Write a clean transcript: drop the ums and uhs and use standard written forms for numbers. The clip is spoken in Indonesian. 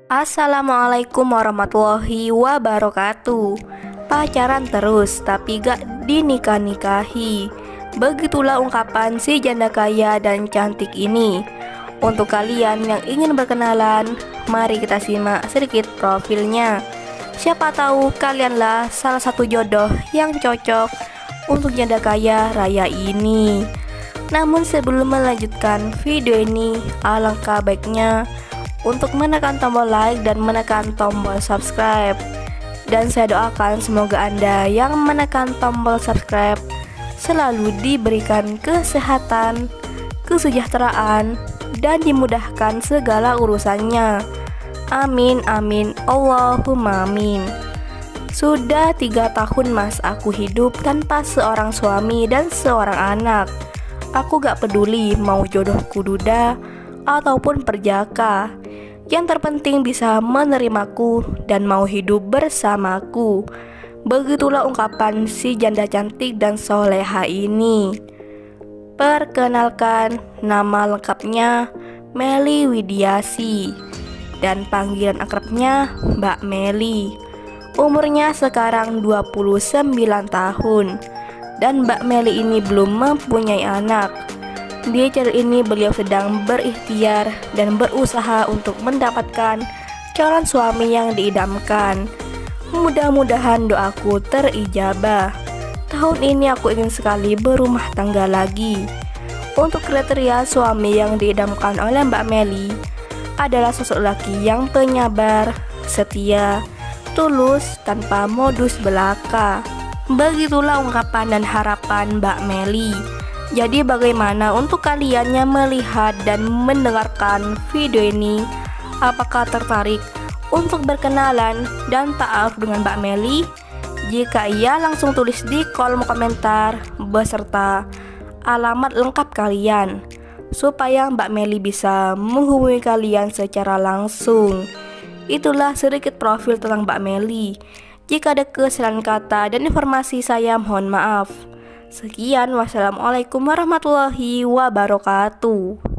Assalamualaikum warahmatullahi wabarakatuh. Pacaran terus tapi gak dinikah-nikahi. Begitulah ungkapan si janda kaya dan cantik ini. Untuk kalian yang ingin berkenalan, mari kita simak sedikit profilnya. Siapa tahu kalianlah salah satu jodoh yang cocok untuk janda kaya raya ini. Namun sebelum melanjutkan video ini, alangkah baiknya untuk menekan tombol like dan menekan tombol subscribe. Dan saya doakan semoga Anda yang menekan tombol subscribe selalu diberikan kesehatan, kesejahteraan, dan dimudahkan segala urusannya. Amin amin Allahumma amin. Sudah 3 tahun mas aku hidup tanpa seorang suami dan seorang anak. Aku gak peduli mau jodohku duda ataupun perjaka. Yang terpenting bisa menerimaku dan mau hidup bersamaku. Begitulah ungkapan si janda cantik dan soleha ini. Perkenalkan, nama lengkapnya Meli Widiasi dan panggilan akrabnya Mbak Meli. Umurnya sekarang 29 tahun dan Mbak Meli ini belum mempunyai anak. Di channel ini beliau sedang berikhtiar dan berusaha untuk mendapatkan calon suami yang diidamkan. Mudah-mudahan doaku terijabah. Tahun ini aku ingin sekali berumah tangga lagi. Untuk kriteria suami yang diidamkan oleh Mbak Meli adalah sosok laki yang penyabar, setia, tulus, tanpa modus belaka. Begitulah ungkapan dan harapan Mbak Meli. Jadi bagaimana untuk kalian yang melihat dan mendengarkan video ini? Apakah tertarik untuk berkenalan dan ta'aruf dengan Mbak Meli? Jika iya, langsung tulis di kolom komentar beserta alamat lengkap kalian supaya Mbak Meli bisa menghubungi kalian secara langsung. Itulah sedikit profil tentang Mbak Meli. Jika ada kesalahan kata dan informasi saya mohon maaf. Sekian, wassalamualaikum warahmatullahi wabarakatuh.